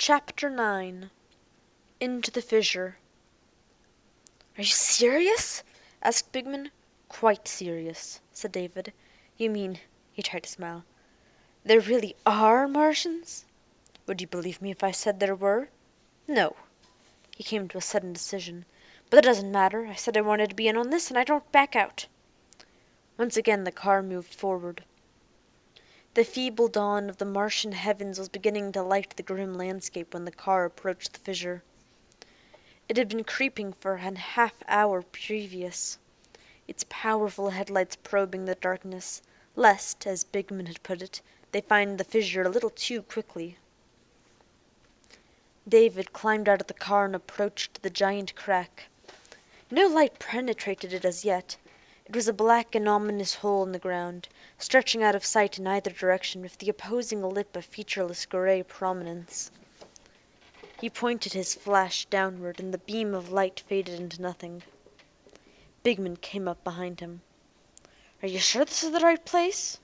Chapter 9 Into the Fissure. "Are you serious?" asked Bigman. "Quite serious," said David. "You mean," he tried to smile, "there really are Martians?" "Would you believe me if I said there were?" "No." He came to a sudden decision. "But that doesn't matter. I said I wanted to be in on this, and I don't back out." Once again the car moved forward. The feeble dawn of the Martian heavens was beginning to light the grim landscape when the car approached the fissure. It had been creeping for an half hour previous, its powerful headlights probing the darkness, lest, as Bigman had put it, they find the fissure a little too quickly. David climbed out of the car and approached the giant crack. No light penetrated it as yet. It was a black and ominous hole in the ground, stretching out of sight in either direction, with the opposing lip a featureless gray prominence. He pointed his flash downward, and the beam of light faded into nothing. Bigman came up behind him. "Are you sure this is the right place?"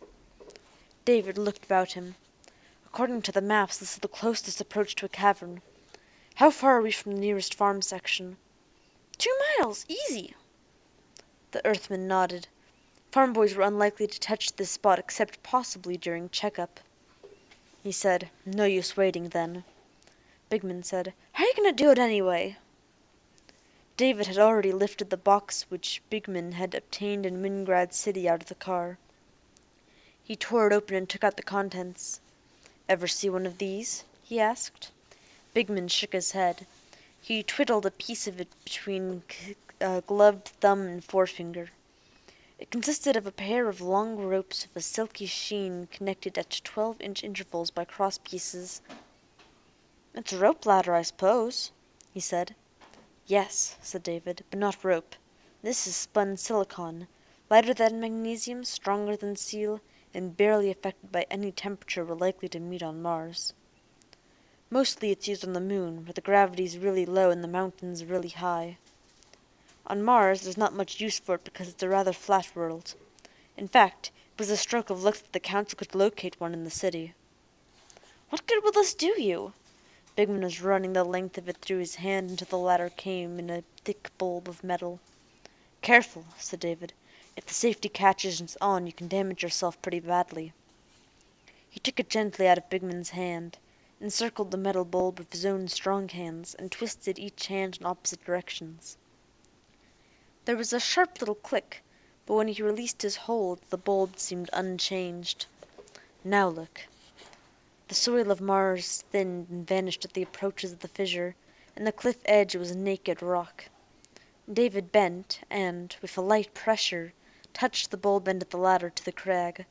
David looked about him. "According to the maps, this is the closest approach to a cavern. How far are we from the nearest farm section?" "2 miles, easy." The Earthman nodded. Farm boys were unlikely to touch this spot except possibly during checkup. He said, "No use waiting, then." Bigman said, "How are you going to do it anyway?" David had already lifted the box which Bigman had obtained in Wingrad City out of the car. He tore it open and took out the contents. "Ever see one of these?" he asked. Bigman shook his head. He twiddled a piece of it between a gloved thumb and forefinger. It consisted of a pair of long ropes of a silky sheen connected at 12-inch intervals by cross pieces. "It's a rope ladder, I suppose," he said. "Yes," said David, "but not rope. This is spun silicon, lighter than magnesium, stronger than steel, and barely affected by any temperature we're likely to meet on Mars. Mostly it's used on the moon, where the gravity's really low and the mountains really high. On Mars there's not much use for it because it's a rather flat world. In fact, it was a stroke of luck that the Council could locate one in the city." "What good will this do you?" Bigman was running the length of it through his hand until the ladder came in a thick bulb of metal. "Careful," said David. "If the safety catch isn't on, you can damage yourself pretty badly." He took it gently out of Bigman's hand, encircled the metal bulb with his own strong hands, and twisted each hand in opposite directions. There was a sharp little click, but when he released his hold the bulb seemed unchanged. "Now look." The soil of Mars thinned and vanished at the approaches of the fissure, and the cliff edge was naked rock. David bent, and, with a light pressure, touched the bulb end of the ladder to the crag,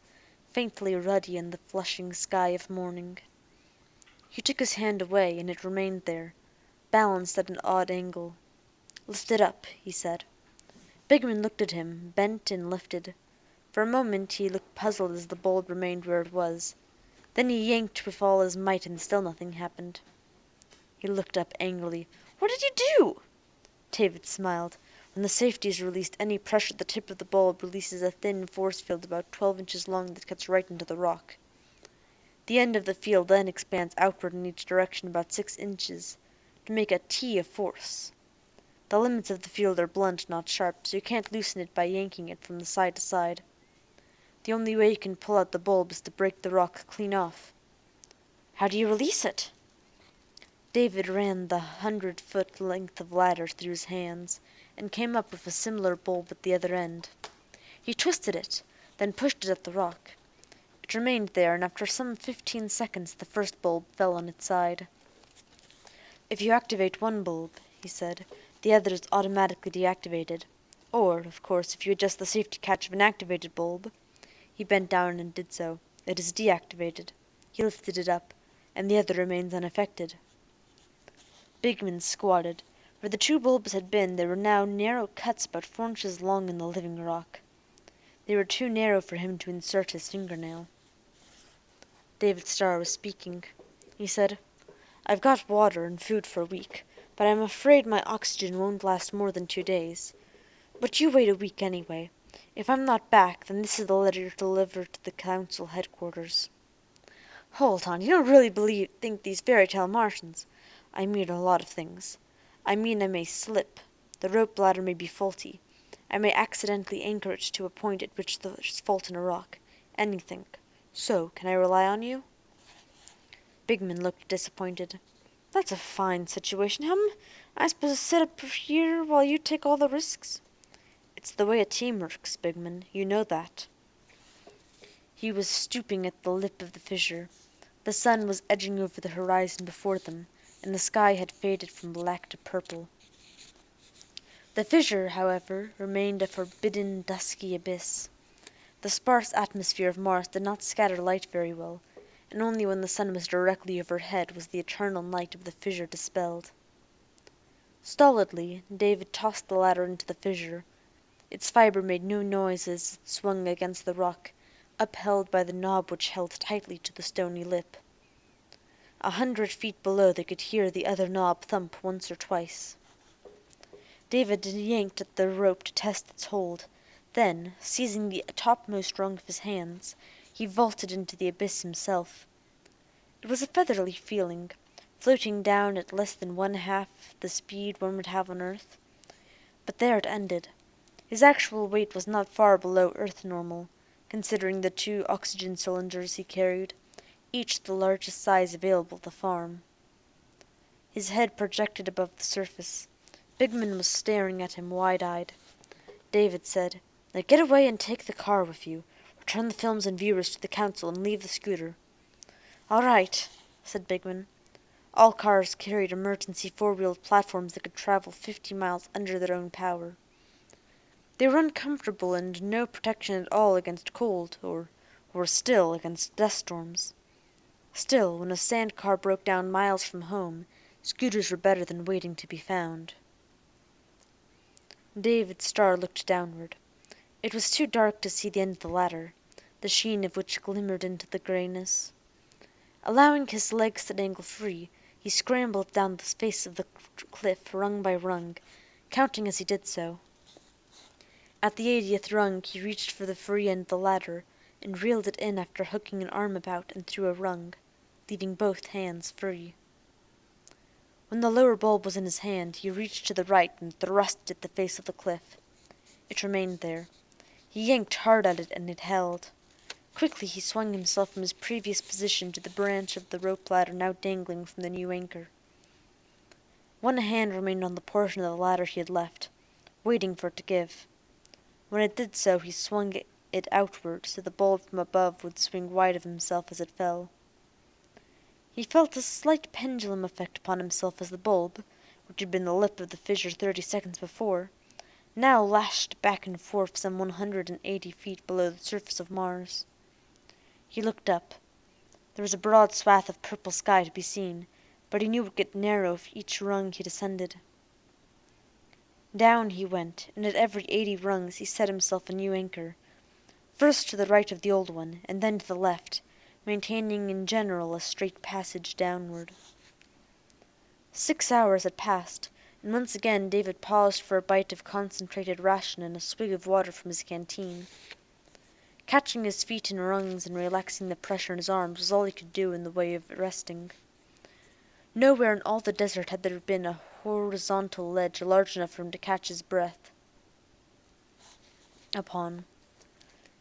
faintly ruddy in the flushing sky of morning. He took his hand away, and it remained there, balanced at an odd angle. "Lift it up," he said. Bigman looked at him, bent and lifted. For a moment he looked puzzled as the bulb remained where it was. Then he yanked with all his might and still nothing happened. He looked up angrily. "What did you do?" David smiled. "When the safety is released, any pressure at the tip of the bulb releases a thin force field about 12 inches long that cuts right into the rock. The end of the field then expands outward in each direction about 6 inches, to make a T of force. The limits of the field are blunt, not sharp, so you can't loosen it by yanking it from side to side. The only way you can pull out the bulb is to break the rock clean off." "How do you release it?" David ran the 100-foot length of ladder through his hands, and came up with a similar bulb at the other end. He twisted it, then pushed it at the rock. It remained there, and after some 15 seconds the first bulb fell on its side. "If you activate one bulb," he said, "the other is automatically deactivated. Or, of course, if you adjust the safety catch of an activated bulb," he bent down and did so, "it is deactivated." He lifted it up, "and the other remains unaffected." Bigman squatted. Where the two bulbs had been there were now narrow cuts about 4 inches long in the living rock. They were too narrow for him to insert his fingernail. David Starr was speaking. He said, "I've got water and food for a week, but I'm afraid my oxygen won't last more than 2 days. But you wait a week anyway. If I'm not back, then this is the letter you're to deliver to the Council headquarters." Hold on, you don't really think these fairy tale Martians? I mean a lot of things. I mean I may slip. The rope ladder may be faulty. I may accidentally anchor it to a point at which there's fault in a rock. Anything. So, can I rely on you?" Bigman looked disappointed. "That's a fine situation, Am I supposed to sit up here while you take all the risks?" "It's the way a team works, Bigman. You know that." He was stooping at the lip of the fissure. The sun was edging over the horizon before them, and the sky had faded from black to purple. The fissure, however, remained a forbidden, dusky abyss. The sparse atmosphere of Mars did not scatter light very well, and only when the sun was directly overhead was the eternal night of the fissure dispelled. Stolidly, David tossed the ladder into the fissure. Its fibre made no noise as it swung against the rock, upheld by the knob which held tightly to the stony lip. 100 feet below they could hear the other knob thump once or twice. David yanked at the rope to test its hold. Then, seizing the topmost rung of his hands, he vaulted into the abyss himself. It was a feathery feeling, floating down at less than one-half the speed one would have on earth. But there it ended. His actual weight was not far below earth normal, considering the 2 oxygen cylinders he carried, each the largest size available at the farm. His head projected above the surface. Bigman was staring at him wide-eyed. David said, "Now get away and take the car with you. Return the films and viewers to the Council and leave the scooter." "All right," said Bigman. All cars carried emergency 4-wheeled platforms that could travel 50 miles under their own power. They were uncomfortable and no protection at all against cold, or, worse still, against dust storms. Still, when a sand car broke down miles from home, scooters were better than waiting to be found. David Starr looked downward. It was too dark to see the end of the ladder, the sheen of which glimmered into the grayness. Allowing his legs to dangle free, he scrambled down the face of the cliff rung by rung, counting as he did so. At the 80th rung he reached for the free end of the ladder and reeled it in after hooking an arm about and through a rung, leaving both hands free. When the lower bulb was in his hand, he reached to the right and thrust it at the face of the cliff. It remained there. He yanked hard at it and it held. Quickly he swung himself from his previous position to the branch of the rope ladder now dangling from the new anchor. One hand remained on the portion of the ladder he had left, waiting for it to give. When it did so, he swung it outward so the bulb from above would swing wide of himself as it fell. He felt a slight pendulum effect upon himself as the bulb, which had been the lip of the fissure 30 seconds before, now lashed back and forth some 180 feet below the surface of Mars. He looked up. There was a broad swath of purple sky to be seen, but he knew it would get narrow if each rung he descended. Down he went, and at every 80 rungs he set himself a new anchor, first to the right of the old one, and then to the left, maintaining in general a straight passage downward. 6 hours had passed, and once again David paused for a bite of concentrated ration and a swig of water from his canteen. Catching his feet in rungs and relaxing the pressure in his arms was all he could do in the way of resting. Nowhere in all the desert had there been a horizontal ledge large enough for him to catch his breath upon.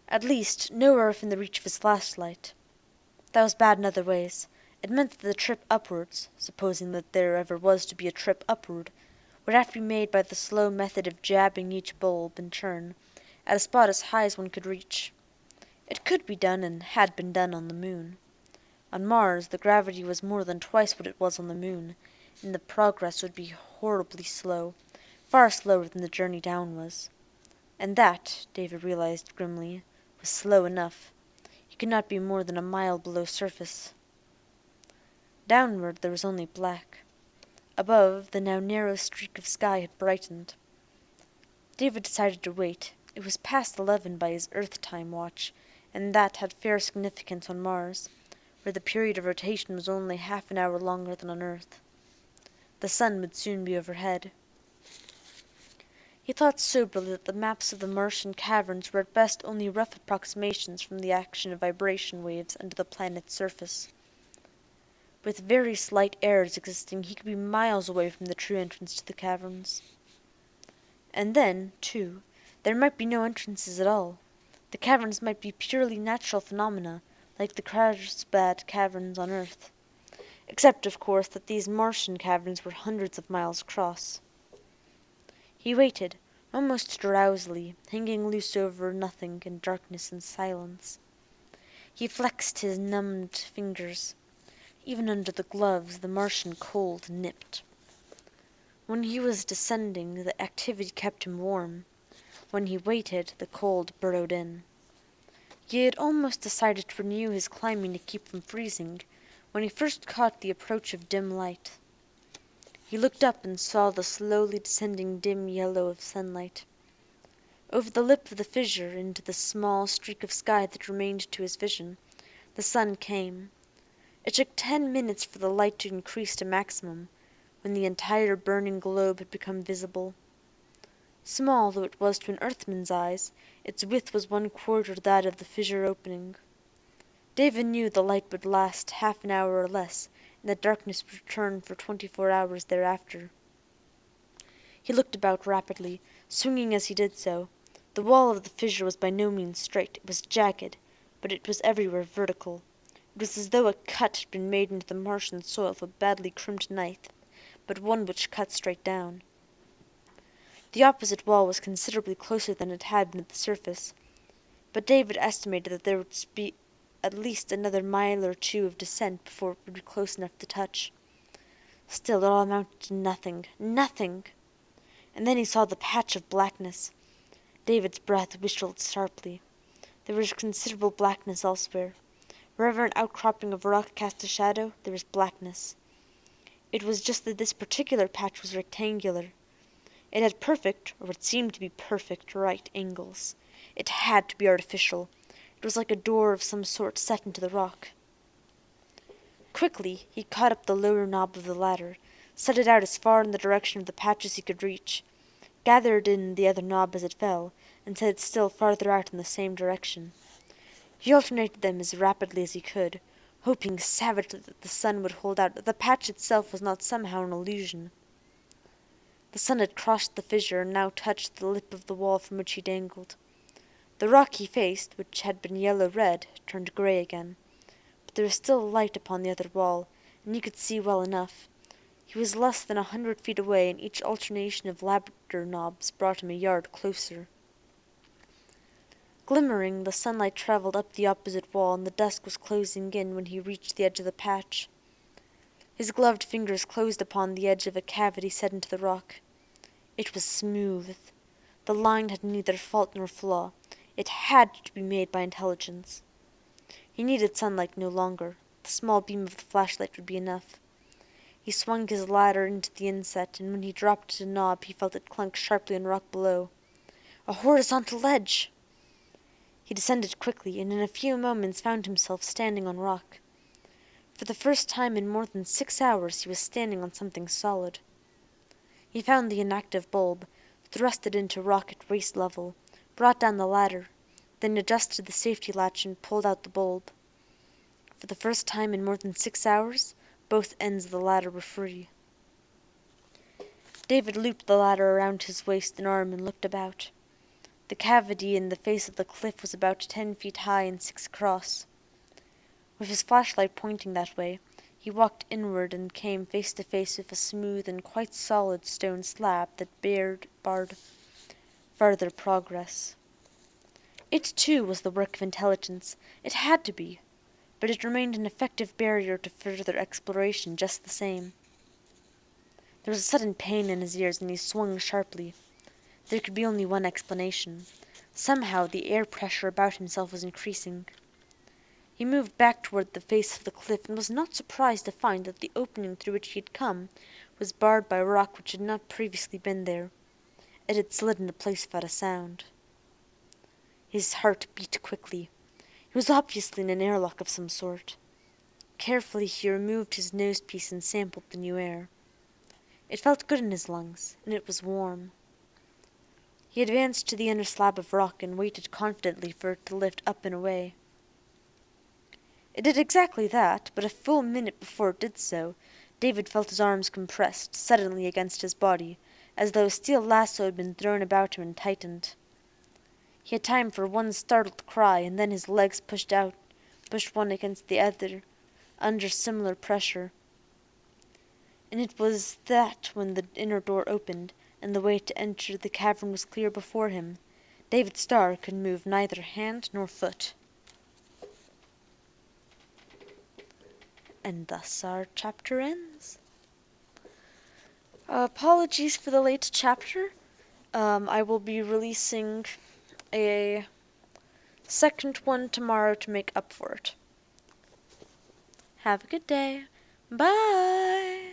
At least, nowhere within the reach of his flashlight. That was bad in other ways. It meant that the trip upwards, supposing that there ever was to be a trip upward, would have to be made by the slow method of jabbing each bulb in turn, at a spot as high as one could reach. It could be done, and had been done, on the moon. On Mars, the gravity was more than twice what it was on the moon, and the progress would be horribly slow, far slower than the journey down was. And that, David realized grimly, was slow enough. He could not be more than a mile below surface. Downward there was only black. Above, the now narrow streak of sky had brightened. David decided to wait. It was past 11 by his Earth time watch, and that had fair significance on Mars, where the period of rotation was only half an hour longer than on Earth. The sun would soon be overhead. He thought soberly that the maps of the Martian caverns were at best only rough approximations from the action of vibration waves under the planet's surface. With very slight errors existing, he could be miles away from the true entrance to the caverns. And then, too, there might be no entrances at all. The caverns might be purely natural phenomena, like the Carlsbad caverns on Earth. Except, of course, that these Martian caverns were hundreds of miles across. He waited, almost drowsily, hanging loose over nothing in darkness and silence. He flexed his numbed fingers. Even under the gloves the Martian cold nipped. When he was descending, the activity kept him warm. When he waited, the cold burrowed in. He had almost decided to renew his climbing to keep from freezing, when he first caught the approach of dim light. He looked up and saw the slowly descending dim yellow of sunlight. Over the lip of the fissure, into the small streak of sky that remained to his vision, the sun came. It took 10 minutes for the light to increase to maximum, when the entire burning globe had become visible. Small though it was to an Earthman's eyes, its width was 1/4 that of the fissure opening. David knew the light would last half an hour or less, and that darkness would return for 24 hours thereafter. He looked about rapidly, swinging as he did so. The wall of the fissure was by no means straight, it was jagged, but it was everywhere vertical. It was as though a cut had been made into the Martian soil with a badly crimped knife, but one which cut straight down. The opposite wall was considerably closer than it had been at the surface, but David estimated that there would be at least another mile or two of descent before it would be close enough to touch. Still, it all amounted to nothing. Nothing! And then he saw the patch of blackness. David's breath whistled sharply. There was considerable blackness elsewhere. Wherever an outcropping of rock cast a shadow, there was blackness. It was just that this particular patch was rectangular. It had perfect, or what seemed to be perfect, right angles. It had to be artificial. It was like a door of some sort set into the rock. Quickly he caught up the lower knob of the ladder, set it out as far in the direction of the patch as he could reach, gathered in the other knob as it fell, and set it still farther out in the same direction. He alternated them as rapidly as he could, hoping savagely that the sun would hold out, that the patch itself was not somehow an illusion. The sun had crossed the fissure and now touched the lip of the wall from which he dangled. The rock he faced, which had been yellow-red, turned grey again. But there was still light upon the other wall, and he could see well enough. He was less than 100 feet away, and each alternation of ladder knobs brought him a yard closer. Glimmering, the sunlight travelled up the opposite wall, and the dusk was closing in when he reached the edge of the patch. His gloved fingers closed upon the edge of a cavity set into the rock. It was smooth. The line had neither fault nor flaw. It had to be made by intelligence. He needed sunlight no longer. The small beam of the flashlight would be enough. He swung his ladder into the inset, and when he dropped a knob he felt it clunk sharply on rock below. A horizontal ledge! He descended quickly, and in a few moments found himself standing on rock. For the first time in more than 6 hours he was standing on something solid. He found the inactive bulb, thrust it into rock at waist level, brought down the ladder, then adjusted the safety latch and pulled out the bulb. For the first time in more than 6 hours, both ends of the ladder were free. David looped the ladder around his waist and arm and looked about. The cavity in the face of the cliff was about 10 feet high and 6 across. With his flashlight pointing that way, he walked inward and came face to face with a smooth and quite solid stone slab that barred farther progress. It, too, was the work of intelligence. It had to be. But it remained an effective barrier to further exploration just the same. There was a sudden pain in his ears, and he swung sharply. There could be only one explanation. Somehow the air pressure about himself was increasing. He moved back toward the face of the cliff, and was not surprised to find that the opening through which he had come was barred by rock which had not previously been there. It had slid into place without a sound. His heart beat quickly. He was obviously in an airlock of some sort. Carefully he removed his nosepiece and sampled the new air. It felt good in his lungs, and it was warm. He advanced to the inner slab of rock and waited confidently for it to lift up and away. It did exactly that, but a full minute before it did so, David felt his arms compressed suddenly against his body, as though a steel lasso had been thrown about him and tightened. He had time for one startled cry, and then his legs pushed one against the other, under similar pressure. And it was that when the inner door opened, and the way to enter the cavern was clear before him, David Starr could move neither hand nor foot. And thus our chapter ends. Apologies for the late chapter. I will be releasing a second one tomorrow to make up for it. Have a good day. Bye!